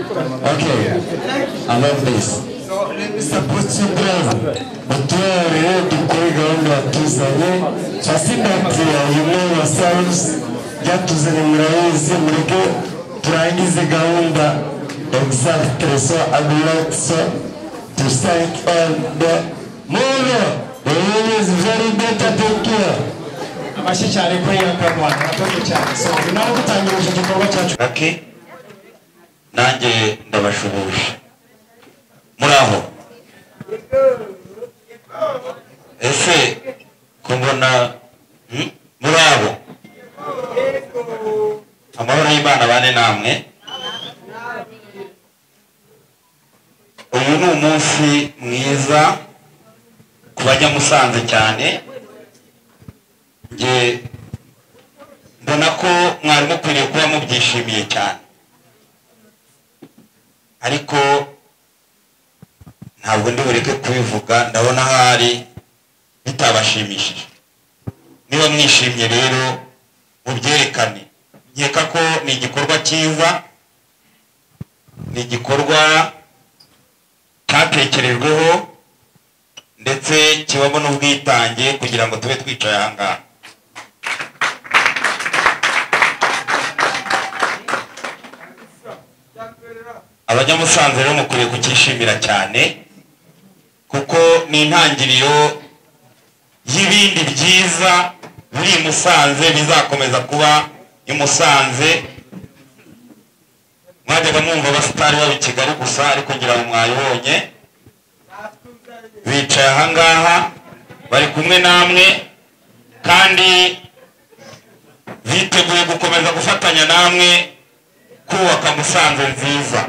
Okay, I love this. So let me support you brother. Mutware dukore gahunda tuzanye twasindatia you know yourselves yatuzanye murayizi mureke turangize gahunda exactly. So I would like to thank all the Molo. The room is very better. Take care. Amashyicyane kuri yakamwana akoze cyane. So nawe gutangira iki gikorwa cyacu. Okay. Nanjye ndabashubuje. Muraho. Ese kumbona muraho. Amahoro y'Imana bane namwe. Uyu ni umunsi mwiza ku Banyamusanze cyane. Nge mbona ko mwari mukwiriye kuba mubyishimiye cyane, ariko ntabwo ndi bureke kubivuga. Ndabona hari bitabashimishije. Niba mwishimye rero mubyerekane. Nkeka ko ni igikorwa cyiza, ni igikorwa cyatekerejweho ndetse kibamo n'ubwitange kugira ngo tube twicaye aha ngaha. Abanyamusanze rero mukwiriye kukishimira cyane kuko ni intangiriro y'ibindi byiza biri i Musanze bizakomeza kuba i Musanze. Mwajyaga mwumva abasitari baba i Kigali gusa, ariko ngira ngo mwayibonye bicaye aha ngaha bari kumwe namwe kandi biteguye gukomeza gufatanya namwe kubaka Musanze nziza.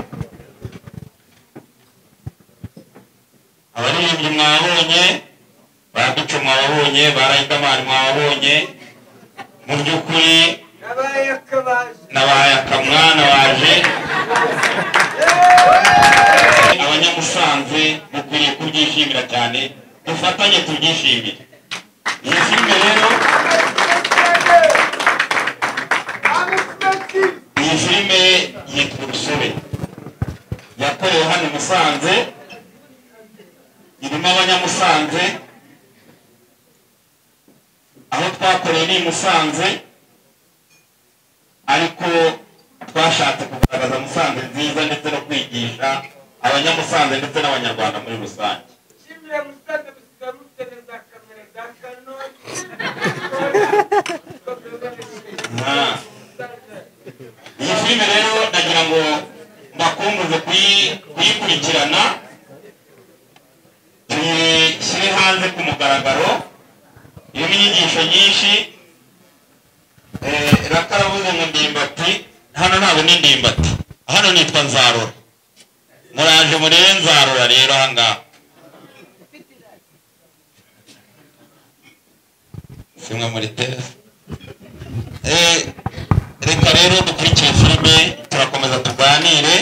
Abaririmbyi mwabonye, Babico mwabonye, Barayidamani mwabonye, mu by'ukuri nabaye akamwana waje. Abanyamusanze mukwiriye kubyishimira cyane, dufatanye tubyishimire. Iyi filime rero, iyi filime yitwa Urusobe, yakorewe hano i Musanze, irimo Abanyamusanze. Aho twakoreye ni i Musanze, ariko twashatse kugaragaza Musanze nziza ndetse no kwigisha Abanyamusanze ndetse n'Abanyarwanda muri rusange. Iyi filime rero ndagira ngo mbakumbuze kuyikurikirana, tuyishyire hanze ku mugaragaro. Irimo inyigisho nyinshi. Rakaravuze ngo ndimbati, hano ntabwo ni ndimbati, hano nitwa Nzarora. Muraje murebe Nzarora rero aha ngaha. Simwe muri terasi. Reka rero dukurikire filime, turakomeza tuganire,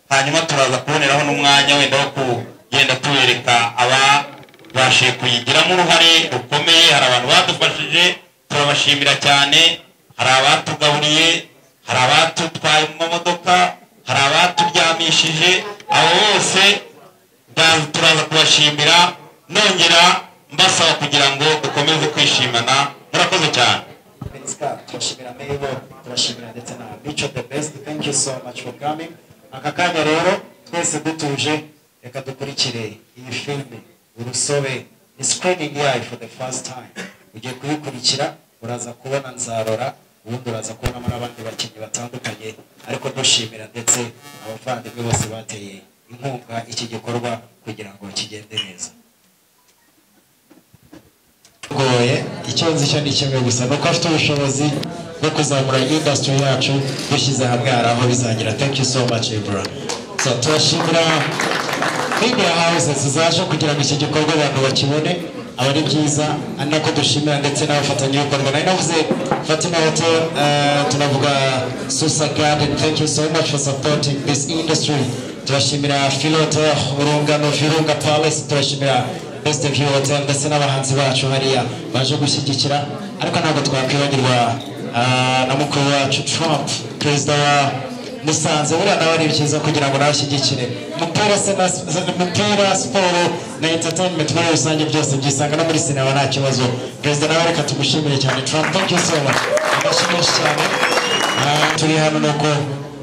hanyuma turaza kuboneraho n'umwanya wenda wo kugenda tubereka ababashije kuyigiramo uruhare rukomeye. Hari abantu badufashije, turabashimira cyane. Hari abatugaburiye, hari abatutwaye mu modoka, hari abaturyamishije. Abo bose turaza kubashimira, nongera mbasaba kugira ngo dukomeze kwishimana. Murakoze cyane. Turashimira Mebo, turashimira ndetse na Mico the best. Thank you so much for coming. Aka kanya rero twese dutuje, reka dukurikire iyi filime Urusobe. Ni screening yayo for the first time. Ugiye kuyikurikira, uraza kubona Nzarora, ubundi uraza kubonamo n'abandi bakinnyi batandukanye, ariko dushimira ndetse abavandimwe bose bateye inkunga iki gikorwa kugira ngo kigende neza. Goye icyo nzi cyo ni kimwe gusa, nuko afite ubushobozi bwo kuzamura industry yacu dushyize hamwe araho bizagira. Thank you so much Ibra. So turashimira media houses zaje kugira ngo iki gikorwa abantu bakibone, abari byiza, ari nako dushimira ndetse n'abafatanyabikorwa. Nari navuze Fatima Hotel, tunavuga Susa Garden. Thank you so much for supporting this industry. Turashimira Philoter, Urungano, Virunga Palace, turashimira Best View Hotel ndetse n'abahanzi bacu hariya baje gushyigikira. Ariko ntabwo twakwibagirwa na mukuru wacu Trump, perezida wa Musanze buriya nawe ari byiza kugira ngo nashyigikire umupira siporo na entertainment muri rusange byose byisanga no muri sinema nta kibazo. Perezida nawe reka tumushimire cyane Trump, thank you so much. Amashimwe cyane. Turi hano nuko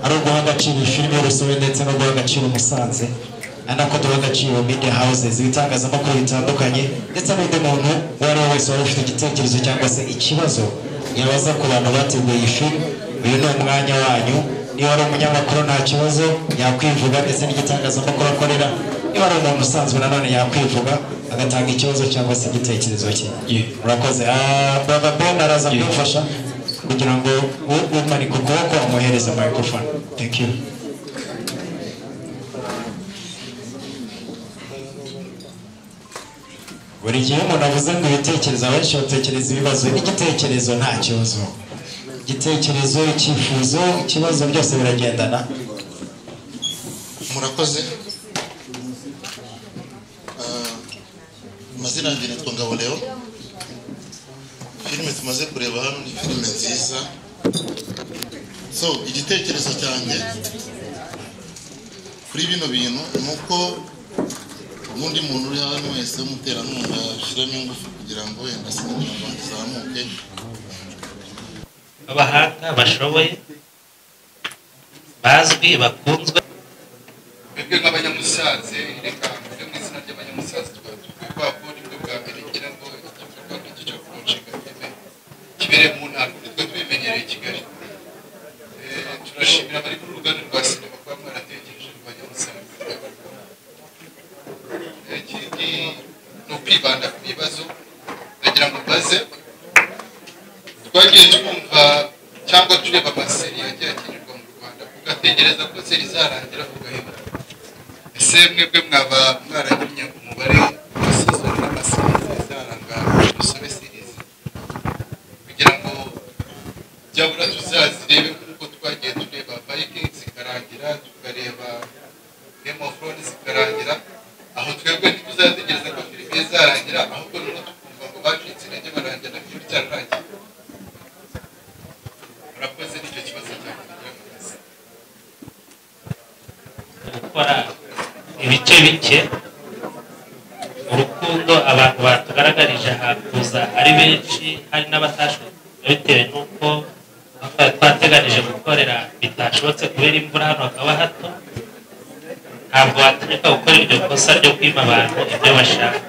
ari uguha agaciro filime y'urusobe ndetse no guha agaciro Musanze, anako duha agaciro media houses, ibitangazamakuru bitandukanye ndetse n'undi muntu uwo ari we wese wari ufite igitekerezo cyangwa se ikibazo yabaza ku bantu bateguye iyi filime. Uyu ni umwanya wanyu. Niba ari umunyamakuru nta kibazo yakwivuga ndetse n'igitangazamakuru akorera. Niba ari umuntu usanzwe nanone yakwivuga agatanga ikibazo cyangwa se igitekerezo cye. Murakoze. Baba Ben araza kumufasha kugira ngo umanike ukuboko amuhereze microphone. Thank you. Buri gihe umuntu avuze ngo ibitekerezo abenshi batekereza ibibazo, n'igitekerezo nta kibazo. Igitekerezo, icyifuzo, ikibazo byose biragendana. Murakoze. Amazina yanjye nitwa Ngabo Leo. Filime tumaze kureba hano ni filime nziza. So igitekerezo cyanjye kuri bino bintu nuko undi muntu uri hano wese umuterankunga ashiramo ingufu kugira ngo wenda sinema izamuke. Abahanga bashoboye bazwi bakunzwe twebwe nk'abanyamusanze reka mvuge mu izina ry'abanyamusanze twakora ibyo bwa mbere ngira ngo igikorwa nk'icyo kurushinga kibereye mu ntara twe tubimenyereye i Kigali. Turashimira abari ku ruganda rwa sinema kuba mwaratekereje ku banyamusanze. Ikindi ni ukwibanda ku bibazo ndagira ngo mbaze twagiye twumva cyangwa tureba amaseri yagiye akinirwa mu Rwanda ugategereza ko seri izarangira ugaheba. Ese mwebwe mwaba mwaragimye umubare wa season n'amaseri izaranga urusobe series kugira ngo byabura tuzazirebe kuko twagiye tureba Vikings zikarangira tukareba Game of Thrones zikarangira, aho twebwe ntituzategereza ko filime izarangira ahubwo nuko tukumva ngo bacitse intege barangira na filime cyararangiye. Murakoze n'icyo kibazo cyane gukora ibice bike. Urukundo abantu batugaragarije hakuza ari benshi, hari n'abatashoboye bitewe n'uko twateganije gukorera bitashobotse kubera imvura hano hakaba hato. Ntabwo wategeka gukora iryo kosa ryo kwima abantu ibyo bashaka.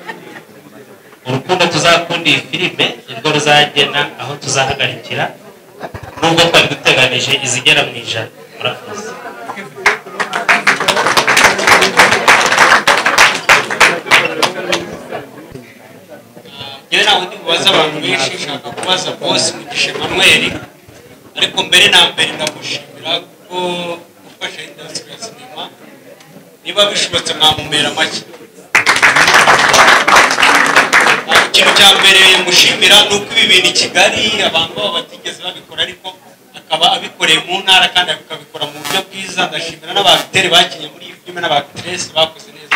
Urukundo tuzakunda iyi filime nirwo ruzagena aho tuzahagarikira, nubwo twari duteganije izigera mu ijana. Murakoze. Yewe nawe ndi kubaza abantu benshi, nshaka kubaza boss Mugisha Emmanuel, ariko mbere na mbere ndamushimira ko ufasha industry ya sinema. Niba bishobotse mwamumera make. Ikintu cya mbere mushimira ni uko ibi bintu i Kigali abantu baba batigeze babikora, ariko akaba abikoreye mu ntara kandi akabikora mu buryo bwiza. Ndashimira n'abakitere bakinye muri iyi filime n'abakitresi bakoze neza.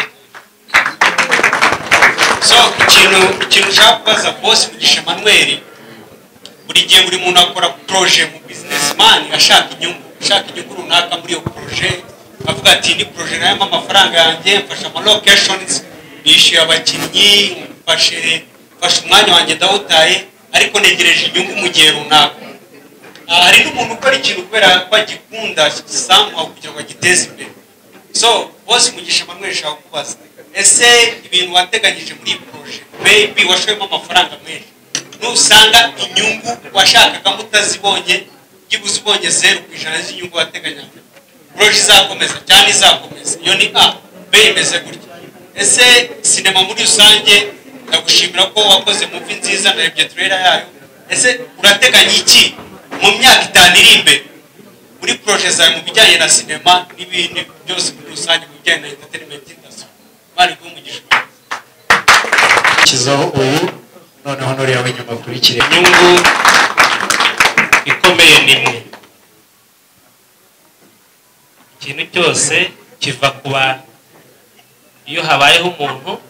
So ikintu ushaka kubaza boss Mugisha Emmanuel, buri gihe buri muntu akora projet mu businessman ashaka inyungu runaka muri iyo projet, avuga ati ni projet nayama amafaranga yanjye, mfasha ama locations, nishyuye abakinnyi, mfashe umwanya wanjye ndawutaye, ariko negereje inyungu mu gihe runaka. Hari n'umuntu ukora ikintu kubera ko agikunda somehow kugira ngo agiteze imbere. So boss Mugisha Emmanuel ashaka kubaza, ese ibintu wateganyije muri projet maybe washoyemo amafaranga menshi, nusanga inyungu washakaga mutazibonye gibuze ubonye 0% z'inyungu wateganyaga, projet izakomeza cyane izakomeza? Iyo ni A. B imeze gutya. Ese sinema muri rusange ndagushimira ko wakoze movie nziza narebye trailer yayo, ese urateganya iki mu myaka 5 iri imbere muri projet zawe mu bijyanye na sinema n'ibindi byose muri rusange mu bijyanye na entertainment industry? Bari kumugisha kizaho ubu noneho nuri yawe nyuma kurikire. Inyungu ikomeye nimwe. Ikintu cyose kiva ku bantu. Iyo habayeho umuntu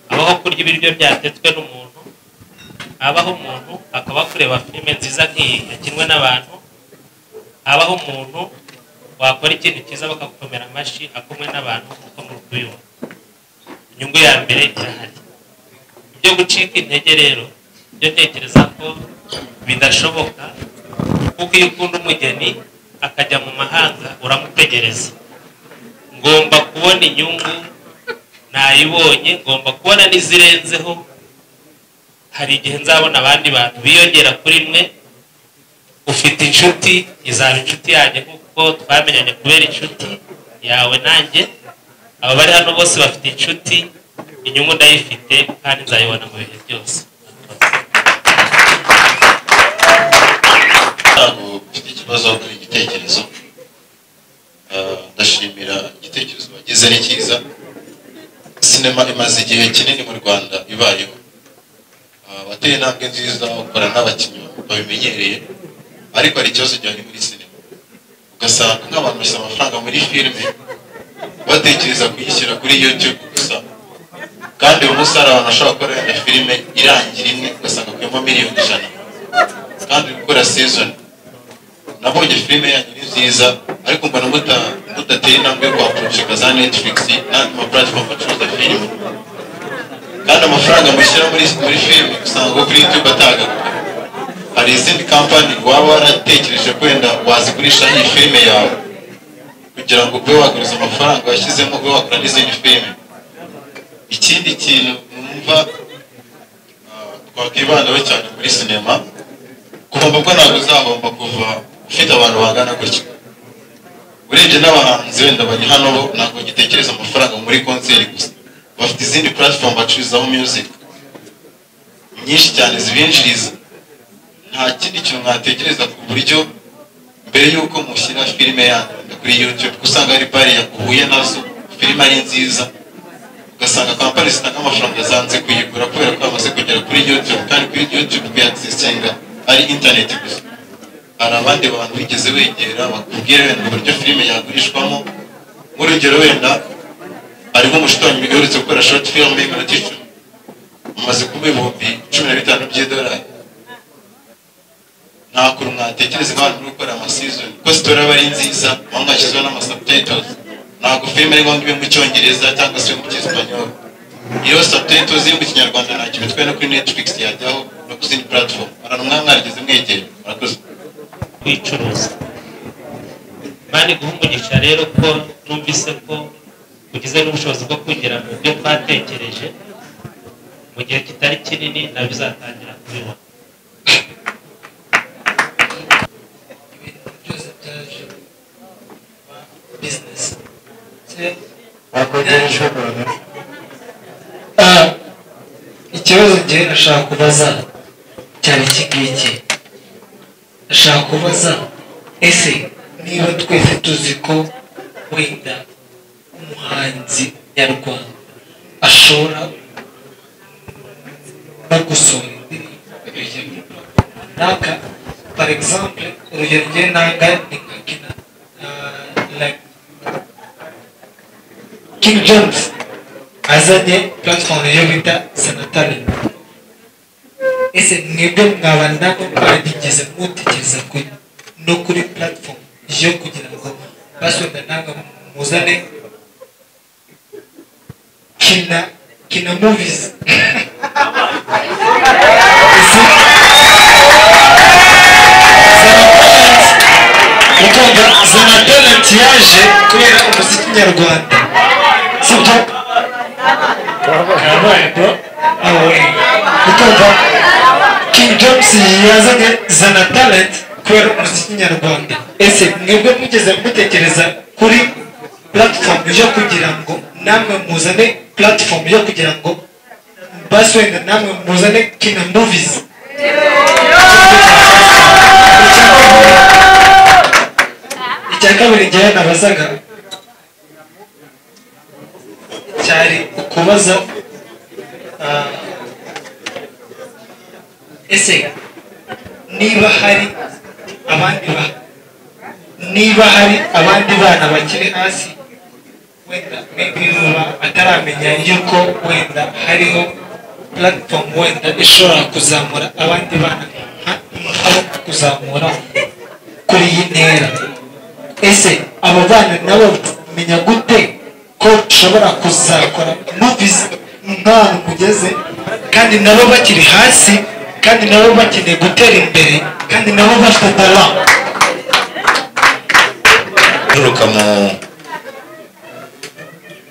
abaho kurya ibiryo byatetswe n'umuntu, habaho umuntu akaba kureba filime nziza nk'iyi yakinwe n'abantu, habaho umuntu wakora ikintu cyiza bakagukomera amashyi akomwe n'abantu uko muri kubibona. Inyungu ya mbere irahari. Ibyo gucika intege rero byo ntekereza ko bidashoboka, kuko iyo ukunda umugeni akajya mu mahanga uramutegereza. Ngomba kubona inyungu, nayibonye, ngomba kubona n'izirenzeho. Hari igihe nzabona abandi bantu biyongera kuri mwe. Ufite inshuti, izaba inshuti yanjye kuko twamenyanye kubera inshuti yawe nanjye. Aba bari hano bose bafite inshuti, inyungu ndayifite kandi nzayibona mu bihe byose. Ufite ikibazo kuri igitekerezo, ndashimira igitekerezo wagize ni cyiza. Sinema imaze igihe kinini mu Rwanda ibayeho, wateye intambwe nziza, ukora n'abakinnyi babimenyereye, ariko hari ikibazo kijyanye muri sinema. Ugasanga nk'abantu bashyira amafaranga muri filime batekereza kuyishyira kuri YouTube gusa, kandi uyu munsi hari abantu bashobora gukora wenda filime irangira imwe ugasanga kuyemo miliyoni 100 kandi gukora season. Nabonye filime yanyu ni nziza, ariko mbona mudatera intambwe yo kwaprojeka za Netflix n'andi ma platform acuruza filime, kandi amafaranga mushyira muri filime usanga kuri YouTube atagaruka. Hari izindi company waba waratekereje kwenda wazigurisha iyi filime yawe kugira ngo ube waguriza amafaranga washyizemo ube wakora n'izindi filime. Ikindi kintu numva twakibandaho cyane muri sinema, kuva ko ntabwo uzahomba kuva ufite abantu bangana gutya. Urebye n'abahanzi wenda bari hano bo ntabwo gitekereza amafaranga muri concert gusa, bafite izindi platform bacururizaho music nyinshi cyane zibinjiriza. Nta kindi kintu mwatekereza ku buryo mbere y'uko mushyira filime yanyu kuri YouTube usanga hari bari yakuhuye nazo filime ari nziza, ugasanga company zitanga amafaranga zanze kuyigura kubera ko bamaze kugera kuri YouTube, kandi kuri YouTube kuyaccessinga ari internet gusa. Hari abandi bantu bigeze wegera bakubwira wenda uburyo filime yagurishwamo. Nk'urugero wenda hari nk'umushitanyi uherutse gukora short film y'iminota 10 umaze kuba ibihumbi 15 by'idolari. Nta kuntu mwatekereza abantu bari gukora amaseason ko story aba ari nziza, mwashyizweho n'amasubtitles. Ntabwo filime ari ngombwa ibe mu cyongereza cyangwa se mu cyesipanyol. Iyo subtitles iri mu kinyarwanda nta kintu bitwaye no kuri Netflix yajyaho no ku zindi platform. Abantu mwarigeze mwegera murakoze. Kwicuruza mani guhumugisha rero ko numvise ko ugize n'ubushobozi bwo kugera mu byo twatekereje mu gihe kitari kinini nabizatangira kubibona. Business. Ikibazo njye nashaka kubaza cyane iki nashaka kubaza, ese niba twese tuzi ko wenda umuhanzi nyarwanda ashobora no gusohora indirimbo naka, par exemple urugero njye nanga ni nka kina like King James azanye platform yo bita Sanatari. Ese mwebwe mwaba nako mwarigeze mutekereza no kuri platform yo kugira ngo baswenda nanga muzane kina movies zana talent yaje kubera umuziki nyarwanda, sibyo? Ukumva King James yazanye zana talent kubera umuziki nyarwanda. Ese mwebwe mugeze mutekereza kuri platform yo kugira ngo namwe muzane platform yo kugira ngo basi wenda namwe muzane kina movies? Icya kabiri njyewe nabazaga cyari ukubaza ese niba hari abandi bana bakiri hasi wenda ataramenya yuko wenda hariho platform wenda ishobora kuzamura abandi bana kuzamura kuri iyi ntera, ese abo bana nabo menya gute ko ushobora kuzakora movies nk'ahantu mugeze kandi nabo bakiri hasi kandi nabo bakeneye gutera imbere kandi nabo bafite talent nturuka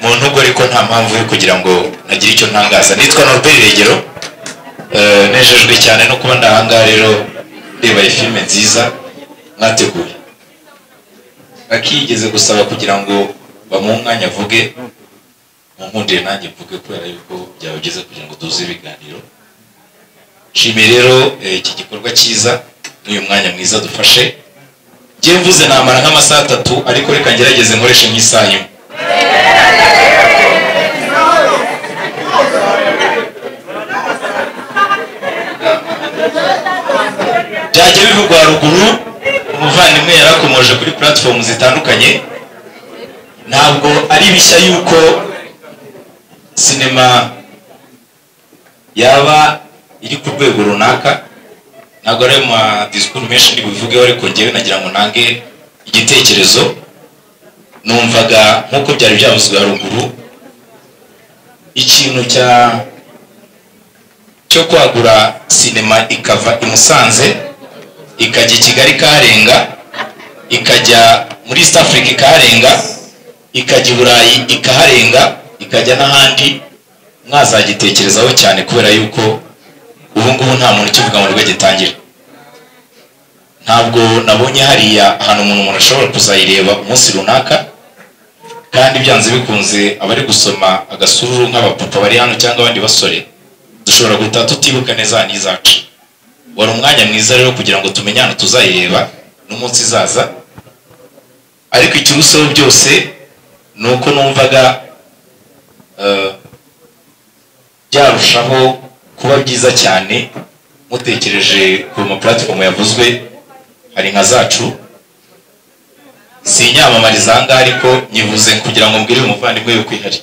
mu ntugo ariko nta mpamvu yo kugira ngo nagire icyo ntangaza. Nitwa Norbert Regero, nejejwe cyane no kuba ndahangaha rero reba filime nziza mwateguye. Akigeze gusaba kugira ngo bamuhe umwanya avuge, munkundire nanjye mvuge kubera yuko byaba byiza kugira ngo duze ibiganiro. Nshimiye rero iki gikorwa cyiza n'uyu mwanya mwiza dufashe. Ngiye mvuze namara nk'amasaha 3 ariko reka ngerageze nkoreshe nk'isaha imwe. Byajya bivugwa haruguru, umuvandimwe yarakomoje kuri platform zitandukanye. Ntabwo ari bishya yuko sinema yaba iri ku rwego runaka, ntabwo ari mu discours menshi ndibuvugeho, ariko ngewe nagira ngo nange igitekerezo. Numvaga nk'uko byari byavuzwe haruguru, ikintu cyo kwagura sinema ikava i Musanze ikajya i Kigali karenga, ikajya muri East Africa ikaharenga, ikajya i Burayi ikaharenga, ikajya n'ahandi, mwazagitekerezaho cyane kubera yuko ubu ngubu nta muntu ukivuga ngo rwe gitangira. Ntabwo nabonye hariya ahantu umuntu ashobora kuzayireba umunsi runaka, kandi byanze bikunze abari gusoma agasururu nk'abapapa bari hano cyangwa abandi basore dushobora gutaha tutibuka neza n'izacu. Wari umwanya mwiza rero kugira ngo tumenye hano tuzayireba n'umunsi izaza. Ariko ikiruseho byose ni uko numvaga byarushaho kuba byiza cyane mutekereje ku ma platform yavuzwe. Hari nka zacu, sinyamamariza ahangaha ariko nyivuze kugira ngo mbwire umuvandimwe yo kwihari,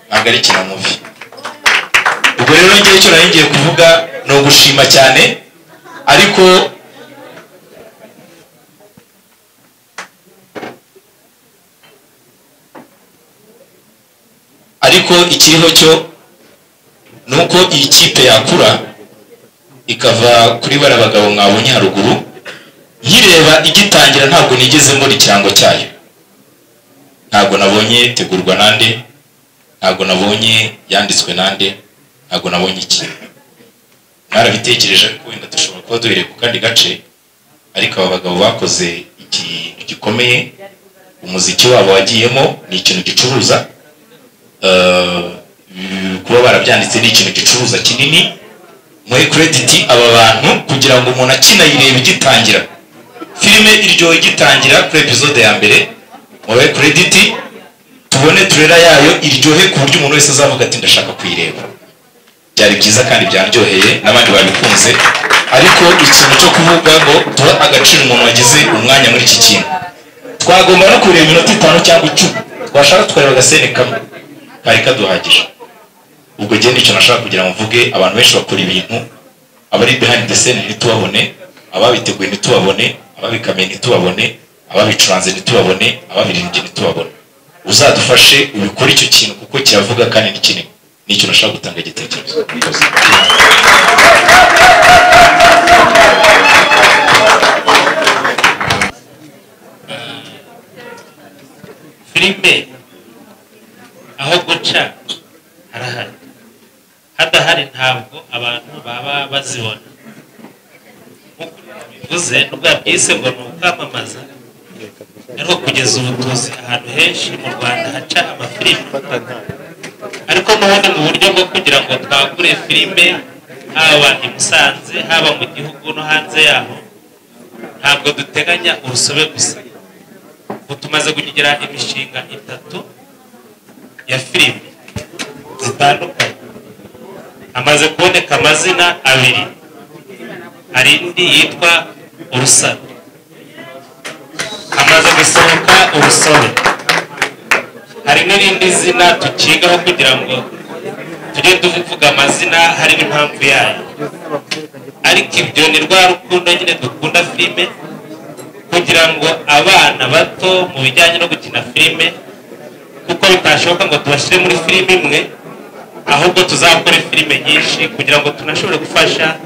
ntabwo ari kinamuvi. Ubwo rero ngiye icyo nari ngiye kuvuga ni ugushima cyane, ariko ikiriho cyo ni uko iyi kipe yakura ikava kuri bara bagabo mwabonye haruguru. Nkireba igitangira ntabwo nigeze mbona ikirango cyayo, ntabwo nabonye tegurwa nande, ntabwo nabonye yanditswe nande, ntabwo nabonye iki. Mwarabitekereje ariko wenda dushobora kuba duhereye ku kandi gace, ariko aba bagabo bakoze ikintu gikomeye. Umuziki wabo wagiyemo ni ikintu gicuruza, kuba barabyanditse ni ikintu gicuruza kinini. Mwe credit aba bantu kugira ngo umuntu akinayireba igitangira, filime iryo igitangira kuri episode ya mbere, mwe credit tubone turera yayo iryohe ku buryo umuntu wese azavuga ati ndashaka kuyireba. Byari byiza kandi byanryoheye n'abandi babikunze. Ariko ikintu cyo kuvuga ngo tuba agaciro umuntu wagize umwanya muri iki kintu, twagomba no kureba iminota 5 cyangwa 10, twashaka tukareba agasene kamwe kari kaduhagije. Ubwo gihe nicyo nashaka kugira ngo mvuge. Abantu benshi bakora ibintu, abari behind the scene ntitubabone, ababiteguye ntitubabone, ababikamiye ntitubabone, ababicuranze ntitubabone, ababiririmbye ntitubabone. Uzadufashe ubikora icyo kintu kuko kiravuga kandi ni kinini. Nicyo nashaka gutanga igitekerezo. filime aho guca harahari, hadahari ntabwo abantu baba bazibona. Nk'uko bivuze nubwo yabyise ngo ni ukwamamaza, ariko kugeza ubu tuzi ahantu henshi mu Rwanda haca amafilime, ariko n'ubundi mu buryo bwo kugira ngo twagure filime haba i Musanze haba mu gihugu no hanze yaho, ntabwo duteganya urusobe gusa. Ubu tumaze kugira imishinga 3 ya filime zitandukanye. Amaze kuboneka amazina 2, hari indi yitwa Urusabe, amaze gusohoka Urusobe, hari n'irindi zina tukigaho kugira ngo tujye tuvuga amazina hari n'impamvu yayo. Ariko ibyo ni rwa rukundo nyine dukunda filime, kugira ngo abana bato mu bijyanye no gukina filime, kuko bitashoboka ngo tubashyire muri filime imwe, ahubwo tuzakora filime nyinshi kugira ngo tunashobore gufasha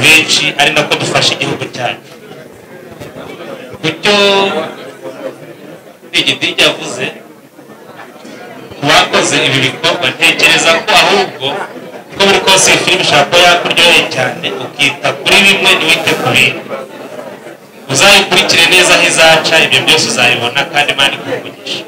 benshi, ari nako dufasha igihugu cyacu. Kucyo Digidigi yavuze ku bakoze ibi bikorwa, ntekereza ko ahubwo uko buri kose iyi filime ishobora kuba yakuryoheye cyane, ukita kuri bimwe ntiwite ku bindi, uzayikurikire neza aho izaca, ibyo byose uzabibona kandi Imana ikuvugisha.